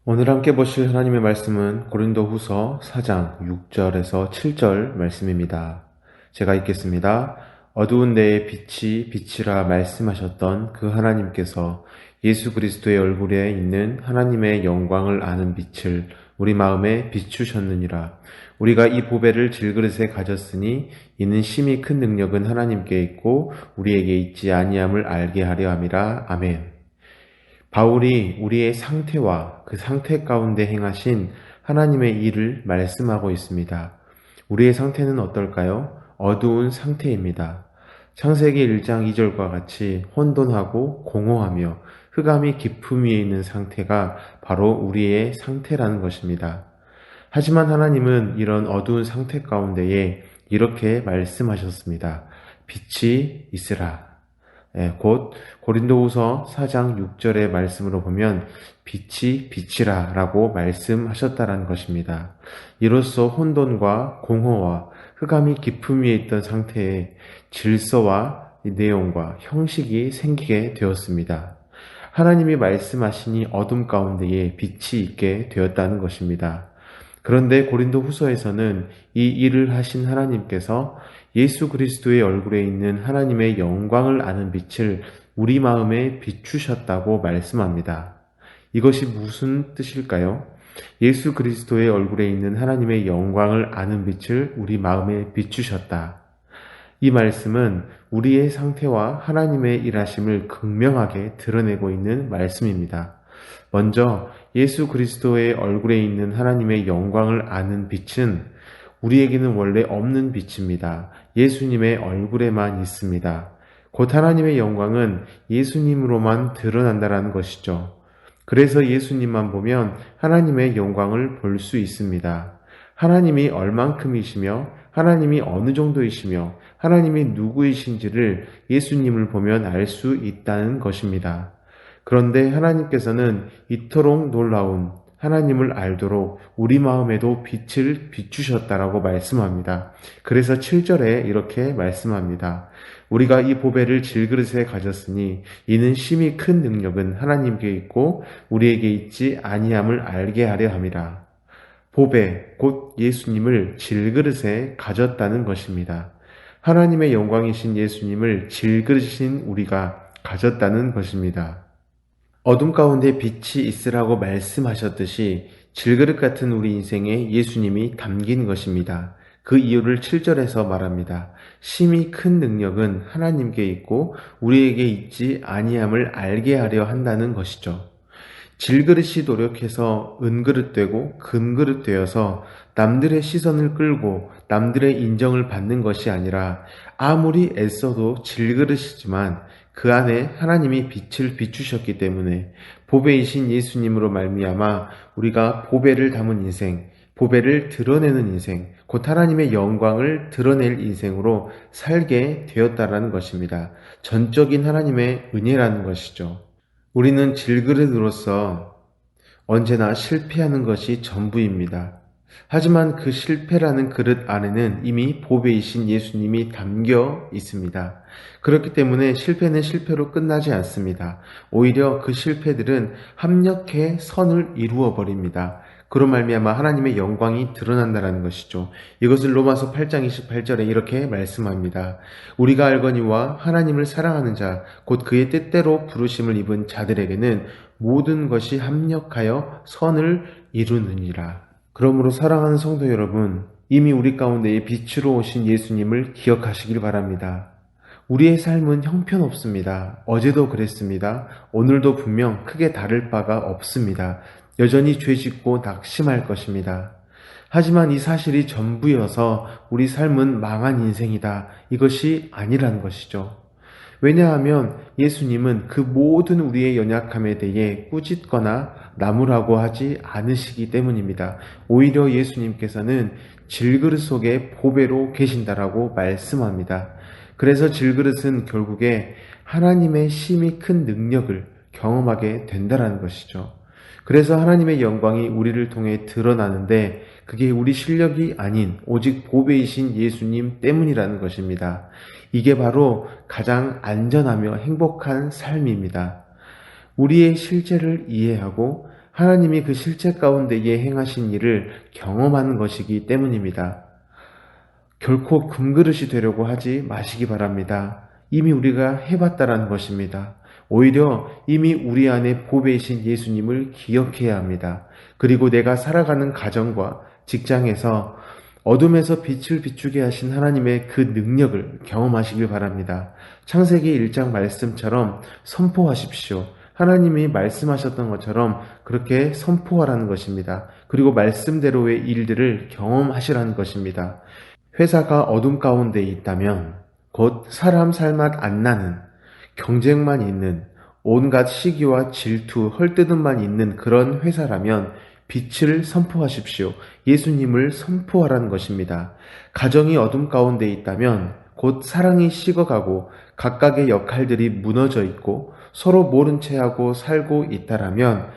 오늘 함께 보실 하나님의 말씀은 고린도후서 4장 6절에서 7절 말씀입니다. 제가 읽겠습니다. 어두운 데에 빛이 빛이라 말씀하셨던 그 하나님께서 예수 그리스도의 얼굴에 있는 하나님의 영광을 아는 빛을 우리 마음에 비추셨느니라. 우리가 이 보배를 질그릇에 가졌으니 이는 심히 큰 능력은 하나님께 있고 우리에게 있지 아니함을 알게 하려 함이라. 아멘. 바울이 우리의 상태와 그 상태 가운데 행하신 하나님의 일을 말씀하고 있습니다. 우리의 상태는 어떨까요? 어두운 상태입니다. 창세기 1장 2절과 같이 혼돈하고 공허하며 흑암이 깊음 위에 있는 상태가 바로 우리의 상태라는 것입니다. 하지만 하나님은 이런 어두운 상태 가운데에 이렇게 말씀하셨습니다. 빛이 있으라. 곧 고린도후서 4장 6절의 말씀으로 보면 빛이 빛이라 라고 말씀하셨다는 것입니다. 이로써 혼돈과 공허와 흑암이 깊음 위에 있던 상태에 질서와 내용과 형식이 생기게 되었습니다. 하나님이 말씀하시니 어둠 가운데에 빛이 있게 되었다는 것입니다. 그런데 고린도 후서에서는 이 일을 하신 하나님께서 예수 그리스도의 얼굴에 있는 하나님의 영광을 아는 빛을 우리 마음에 비추셨다고 말씀합니다. 이것이 무슨 뜻일까요? 예수 그리스도의 얼굴에 있는 하나님의 영광을 아는 빛을 우리 마음에 비추셨다. 이 말씀은 우리의 상태와 하나님의 일하심을 극명하게 드러내고 있는 말씀입니다. 먼저 예수 그리스도의 얼굴에 있는 하나님의 영광을 아는 빛은 우리에게는 원래 없는 빛입니다. 예수님의 얼굴에만 있습니다. 곧 하나님의 영광은 예수님으로만 드러난다는 것이죠. 그래서 예수님만 보면 하나님의 영광을 볼 수 있습니다. 하나님이 얼만큼이시며 하나님이 어느 정도이시며 하나님이 누구이신지를 예수님을 보면 알 수 있다는 것입니다. 그런데 하나님께서는 이토록 놀라운 하나님을 알도록 우리 마음에도 빛을 비추셨다라고 말씀합니다. 그래서 7절에 이렇게 말씀합니다. 우리가 이 보배를 질그릇에 가졌으니 이는 심히 큰 능력은 하나님께 있고 우리에게 있지 아니함을 알게 하려 함이라. 보배, 곧 예수님을 질그릇에 가졌다는 것입니다. 하나님의 영광이신 예수님을 질그릇인 우리가 가졌다는 것입니다. 어둠 가운데 빛이 있으라고 말씀하셨듯이 질그릇 같은 우리 인생에 예수님이 담긴 것입니다. 그 이유를 7절에서 말합니다. 심히 큰 능력은 하나님께 있고 우리에게 있지 아니함을 알게 하려 한다는 것이죠. 질그릇이 노력해서 은그릇 되고 금그릇 되어서 남들의 시선을 끌고 남들의 인정을 받는 것이 아니라 아무리 애써도 질그릇이지만 그 안에 하나님이 빛을 비추셨기 때문에 보배이신 예수님으로 말미암아 우리가 보배를 담은 인생, 보배를 드러내는 인생, 곧 하나님의 영광을 드러낼 인생으로 살게 되었다라는 것입니다. 전적인 하나님의 은혜라는 것이죠. 우리는 질그릇으로서 언제나 실패하는 것이 전부입니다. 하지만 그 실패라는 그릇 안에는 이미 보배이신 예수님이 담겨 있습니다. 그렇기 때문에 실패는 실패로 끝나지 않습니다. 오히려 그 실패들은 합력해 선을 이루어 버립니다. 그로 말미암아 하나님의 영광이 드러난다는 것이죠. 이것을 로마서 8장 28절에 이렇게 말씀합니다. 우리가 알거니와 하나님을 사랑하는 자, 곧 그의 뜻대로 부르심을 입은 자들에게는 모든 것이 합력하여 선을 이루느니라. 그러므로 사랑하는 성도 여러분, 이미 우리 가운데에 빛으로 오신 예수님을 기억하시길 바랍니다. 우리의 삶은 형편없습니다. 어제도 그랬습니다. 오늘도 분명 크게 다를 바가 없습니다. 여전히 죄짓고 낙심할 것입니다. 하지만 이 사실이 전부여서 우리 삶은 망한 인생이다. 이것이 아니라는 것이죠. 왜냐하면 예수님은 그 모든 우리의 연약함에 대해 꾸짖거나 나무라고 하지 않으시기 때문입니다. 오히려 예수님께서는 질그릇 속에 보배로 계신다라고 말씀합니다. 그래서 질그릇은 결국에 하나님의 심히 큰 능력을 경험하게 된다는 것이죠. 그래서 하나님의 영광이 우리를 통해 드러나는데 그게 우리 실력이 아닌 오직 보배이신 예수님 때문이라는 것입니다. 이게 바로 가장 안전하며 행복한 삶입니다. 우리의 실제를 이해하고 하나님이 그 실제 가운데에 행하신 일을 경험하는 것이기 때문입니다. 결코 금그릇이 되려고 하지 마시기 바랍니다. 이미 우리가 해봤다라는 것입니다. 오히려 이미 우리 안에 보배이신 예수님을 기억해야 합니다. 그리고 내가 살아가는 가정과 직장에서 어둠에서 빛을 비추게 하신 하나님의 그 능력을 경험하시길 바랍니다. 창세기 1장 말씀처럼 선포하십시오. 하나님이 말씀하셨던 것처럼 그렇게 선포하라는 것입니다. 그리고 말씀대로의 일들을 경험하시라는 것입니다. 회사가 어둠 가운데 있다면 곧 사람 살맛 안 나는 경쟁만 있는 온갖 시기와 질투, 헐뜯음만 있는 그런 회사라면 빛을 선포하십시오. 예수님을 선포하라는 것입니다. 가정이 어둠 가운데 있다면 곧 사랑이 식어가고 각각의 역할들이 무너져 있고 서로 모른 채하고 살고 있다라면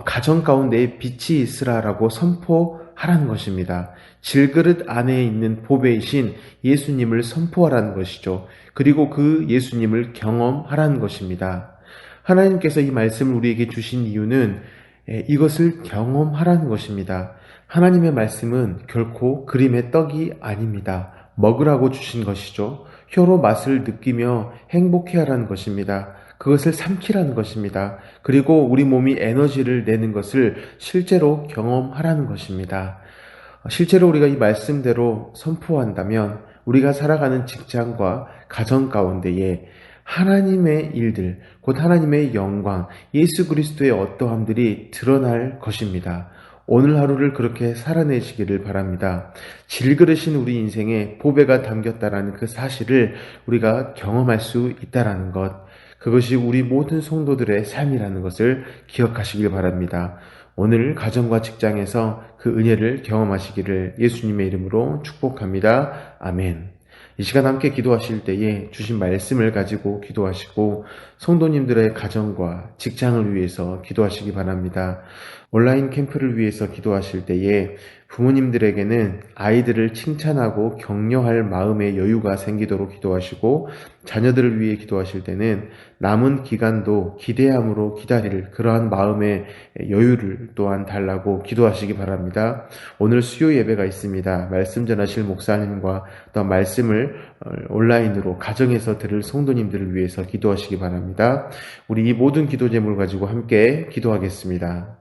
가정 가운데 빛이 있으라라고 선포하라는 것입니다. 질그릇 안에 있는 보배이신 예수님을 선포하라는 것이죠. 그리고 그 예수님을 경험하라는 것입니다. 하나님께서 이 말씀을 우리에게 주신 이유는 이것을 경험하라는 것입니다. 하나님의 말씀은 결코 그림의 떡이 아닙니다. 먹으라고 주신 것이죠. 혀로 맛을 느끼며 행복해하라는 것입니다. 그것을 삼키라는 것입니다. 그리고 우리 몸이 에너지를 내는 것을 실제로 경험하라는 것입니다. 실제로 우리가 이 말씀대로 선포한다면 우리가 살아가는 직장과 가정 가운데에 하나님의 일들, 곧 하나님의 영광, 예수 그리스도의 어떠함들이 드러날 것입니다. 오늘 하루를 그렇게 살아내시기를 바랍니다. 질그릇인 우리 인생에 보배가 담겼다라는 그 사실을 우리가 경험할 수 있다라는 것, 그것이 우리 모든 성도들의 삶이라는 것을 기억하시길 바랍니다. 오늘 가정과 직장에서 그 은혜를 경험하시기를 예수님의 이름으로 축복합니다. 아멘. 이 시간 함께 기도하실 때에 주신 말씀을 가지고 기도하시고 성도님들의 가정과 직장을 위해서 기도하시기 바랍니다. 온라인 캠프를 위해서 기도하실 때에 부모님들에게는 아이들을 칭찬하고 격려할 마음의 여유가 생기도록 기도하시고 자녀들을 위해 기도하실 때는 남은 기간도 기대함으로 기다릴 그러한 마음의 여유를 또한 달라고 기도하시기 바랍니다. 오늘 수요 예배가 있습니다. 말씀 전하실 목사님과 또 말씀을 온라인으로 가정에서 들을 성도님들을 위해서 기도하시기 바랍니다. 우리 이 모든 기도 제목을 가지고 함께 기도하겠습니다.